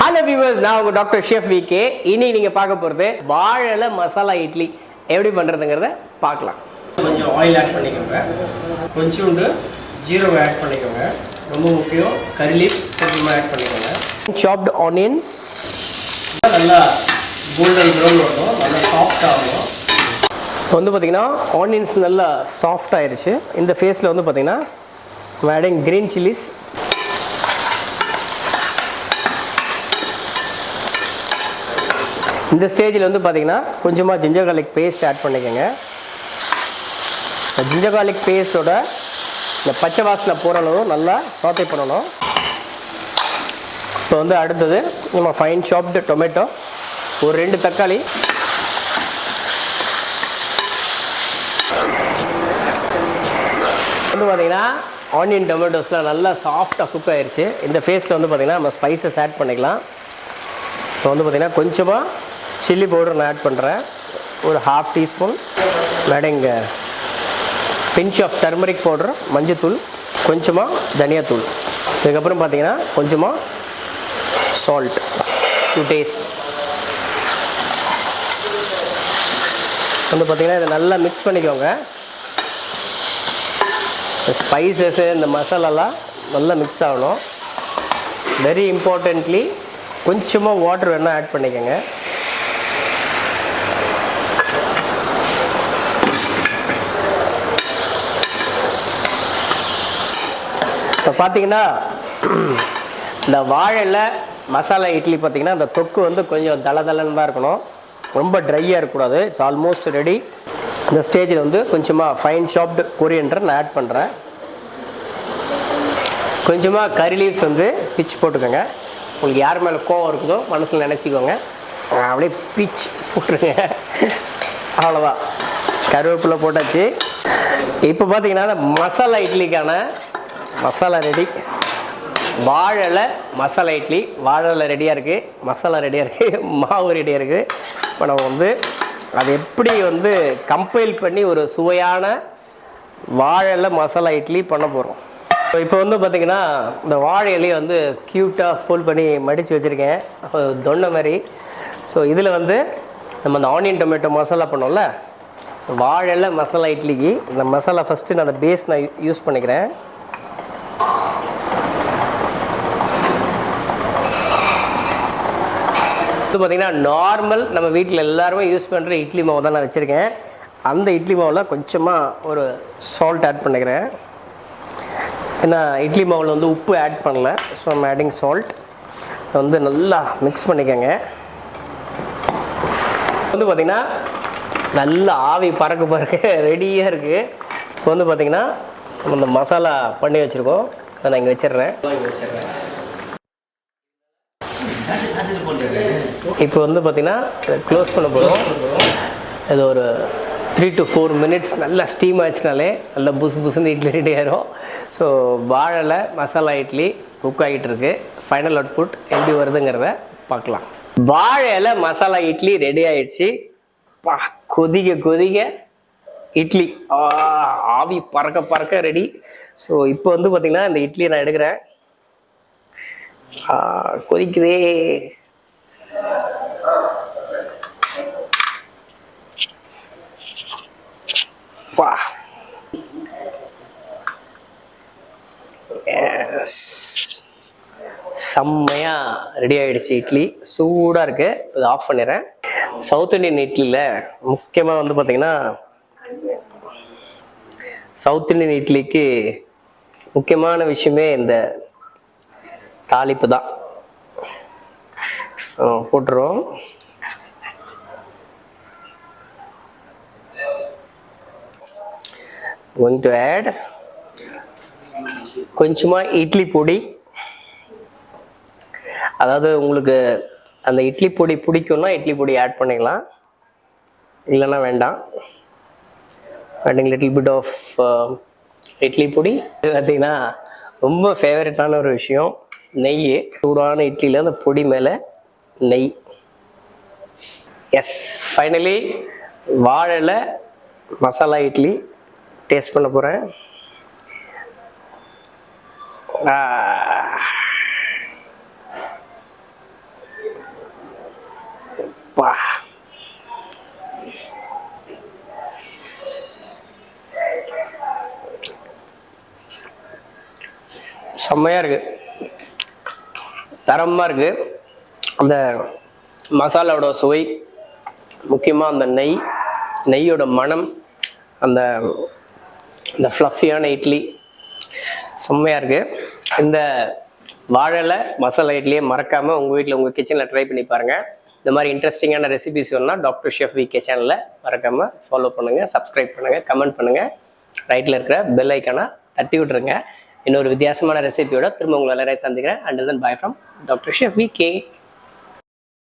Hello viewers, நான் உங்க doctor chef VK. இனி நீங்க பார்க்க போறது வாழை மசாலா இட்லி எப்படி பண்றதுங்கறத பார்க்கலாம். கொஞ்சம் ஆயில் ஆட் பண்ணிக்கோங்க. கொஞ்சோண்டு ஜீரகம் ஆட் பண்ணிக்கோங்க. ரொம்ப முக்கியம் கரி லீவ்ஸ் கொஞ்சமா ஆட் பண்ணிக்கோங்க. chopped onions நல்லா கோல்டன் ப்ரௌன் வரணும், நல்லா சாஃப்ட் ஆகணும். வந்து பாத்தீங்கன்னா ஆனியன்ஸ் நல்லா சாஃப்ட் ஆயிருச்சு. இந்த ஃபேஸ்ல வந்து பாத்தீங்கன்னா ஆடிங் கிரீன் சில்லிஸ். இந்த ஸ்டேஜில் வந்து பார்த்தீங்கன்னா கொஞ்சமாக ஜிஞ்சர் கார்லிக் பேஸ்ட் ஆட் பண்ணிக்கோங்க. ஜிஞ்சர் கார்லிக் பேஸ்ட்டோட இந்த பச்சை வாசனை போகிற அளவு நல்லா சாட்டே பண்ணணும். இப்போ வந்து அடுத்தது நம்ம ஃபைன் சாப்டு டொமேட்டோ, ஒரு 2 தக்காளி, வந்து பார்த்தீங்கன்னா ஆனியன் டொமேட்டோஸ்லாம் நல்லா சாஃப்டாக குக் ஆயிடுச்சு. இந்த ஃபேஸில் வந்து பார்த்திங்கன்னா நம்ம ஸ்பைசஸ் ஆட் பண்ணிக்கலாம். இப்போ வந்து பார்த்திங்கன்னா கொஞ்சமாக சில்லி பவுடர் நான் ஆட் பண்ணுறேன், ஒரு 1/2 டீஸ்பூன். இங்கே பிஞ்ச் ஆஃப் டர்மரிக் பவுடர், மஞ்சத்தூள், கொஞ்சமாக தனியாத்தூள். இதுக்கப்புறம் பார்த்தீங்கன்னா கொஞ்சமாக சால்ட் டு டேஸ்ட். வந்து பார்த்திங்கன்னா இதை நல்லா மிக்ஸ் பண்ணிக்கோங்க. ஸ்பைசஸ்ஸு இந்த மசாலாலாம் நல்லா மிக்ஸ் ஆகணும். வெரி இம்பார்ட்டன்ட்லி கொஞ்சமாக வாட்டர் வேணால் ஆட் பண்ணிக்கோங்க. இப்போ பார்த்தீங்கன்னா இந்த வாழைல மசாலா இட்லி பார்த்தீங்கன்னா இந்த தொக்கு வந்து கொஞ்சம் தளதளன்னு தான் இருக்கணும், ரொம்ப ட்ரையாக இருக்கக்கூடாது. It's almost ready. இந்த ஸ்டேஜில் வந்து கொஞ்சமாக ஃபைன் சாப்டு கொரியண்டர் நான் ஆட் பண்ணுறேன். கொஞ்சமாக கரி லீவ்ஸ் வந்து பிச் போட்டுக்கோங்க. உங்களுக்கு யார் மேலே கோவம் இருக்குதோ மனசில் நினச்சிக்கோங்க, அப்படியே பிச் போட்டுருங்க. அவ்வளோதான், கருவேப்பிலை போட்டாச்சு. இப்போ பார்த்தீங்கன்னா மசாலா இட்லிக்கான மசாலா ரெடி. வாழை மசாலா இட்லி, வாழை ரெடியாக இருக்குது, மசாலா ரெடியாக இருக்குது, மாவு ரெடியாக இருக்குது. இப்போ நம்ம வந்து அதை எப்படி வந்து கம்பைல் பண்ணி ஒரு சுவையான வாழை மசாலா இட்லி பண்ண போகிறோம். இப்போ வந்து பார்த்திங்கன்னா இந்த வாழை இலையை வந்து க்யூட்டாக ஃபோல்ட் பண்ணி மடித்து வச்சுருக்கேன், தொன்னை மாதிரி. ஸோ இதில் வந்து நம்ம இந்த ஆனியன் டொமேட்டோ மசாலா பண்ணோம்ல, வாழை மசாலா இட்லிக்கு இந்த மசாலா ஃபஸ்ட்டு நான் அந்த பேஸ் நான் யூஸ் பண்ணிக்கிறேன். இது பார்த்திங்கன்னா நார்மல் நம்ம வீட்டில் எல்லாருமே யூஸ் பண்ணுற இட்லி மாவு தான் நான் வச்சுருக்கேன். அந்த இட்லி மாவில் கொஞ்சமாக ஒரு சால்ட் ஆட் பண்ணிக்கிறேன். ஏன்னா இட்லி மாவில் வந்து உப்பு ஆட் பண்ணல, ஸோ ஐம் ஆடிங் சால்ட். வந்து நல்லா மிக்ஸ் பண்ணிக்கோங்க. வந்து பார்த்திங்கன்னா நல்லா ஆவி பறக்க ரெடியாக இருக்குது. இப்போ வந்து பார்த்திங்கன்னா நம்ம இந்த மசாலா பண்ணி வச்சுருக்கோம், அதை நான் இங்கே வச்சிடுறேன். இப்போ வந்து பார்த்திங்கன்னா க்ளோஸ் பண்ண போகிறோம். இது ஒரு 3 to 4 minutes நல்லா ஸ்டீம் ஆச்சுனாலே நல்லா புசுன்னு இட்லி ரெடி ஆயிரும். ஸோ வாழை மசாலா இட்லி குக் ஆகிட்டு இருக்கு. ஃபைனல் அவுட்புட் எப்படி வருதுங்கிறத பார்க்கலாம். வாழை மசாலா இட்லி ரெடி ஆயிடுச்சு. கொதிக்க இட்லி ஆவி பறக்க ரெடி. ஸோ இப்போ வந்து பார்த்திங்கன்னா இந்த இட்லியை நான் எடுக்கிறேன். கொதிக்குதே. செம்மையா ரெடி ஆயிடுச்சு இட்லி, சூடாக இருக்கு. இது ஆஃப் பண்ணிடுறேன். சவுத் இண்டியன் இட்லியில் முக்கியமாக வந்து பார்த்தீங்கன்னா சவுத் இண்டியன் இட்லிக்கு முக்கியமான விஷயமே இந்த தாளிப்பு தான். போட்டுருவோம். going to add கொஞ்சமாக இட்லி பொடி. அதாவது உங்களுக்கு அந்த இட்லி பொடி பிடிக்கும்னா இட்லி பொடி ஆட் பண்ணிக்கலாம், இல்லைன்னா வேண்டாம். adding little bit of idli பொடி. பார்த்தீங்கன்னா ரொம்ப ஃபேவரட்டான ஒரு விஷயம், நெய். சூடான இட்லியில் அந்த பொடி மேலே நெய். எஸ், ஃபைனலி வாழை மசாலா இட்லி டேஸ்ட் பண்ண போகிறேன். செம்மையாக இருக்குது, தரமாக இருக்குது. அந்த மசாலாவோட சுவை, முக்கியமாக அந்த நெய்யோட மனம், அந்த இந்த ஃப்ளஃபியான இட்லி செம்மையாக இருக்குது. இந்த வாழலை மசாலா இட்லியை மறக்காமல் உங்கள் வீட்டில் உங்கள் கிச்சனில் ட்ரை பண்ணி பாருங்கள். இந்த மாதிரி இன்ட்ரெஸ்டிங்கான ரெசிபிஸ் வேணும்னா டாக்டர் ஷெஃப் விகே சேனலில் மறக்காமல் ஃபாலோ பண்ணுங்கள், சப்ஸ்கிரைப் பண்ணுங்கள், கமெண்ட் பண்ணுங்கள், ரைட்டில் இருக்கிற பெல் ஐக்கானை தட்டி விட்டுருங்க. இன்னொரு வித்தியாசமான ரெசிபியோட திரும்ப உங்களை எல்லாரையும் சந்திக்கிறேன். And then bye from doctor chef VK.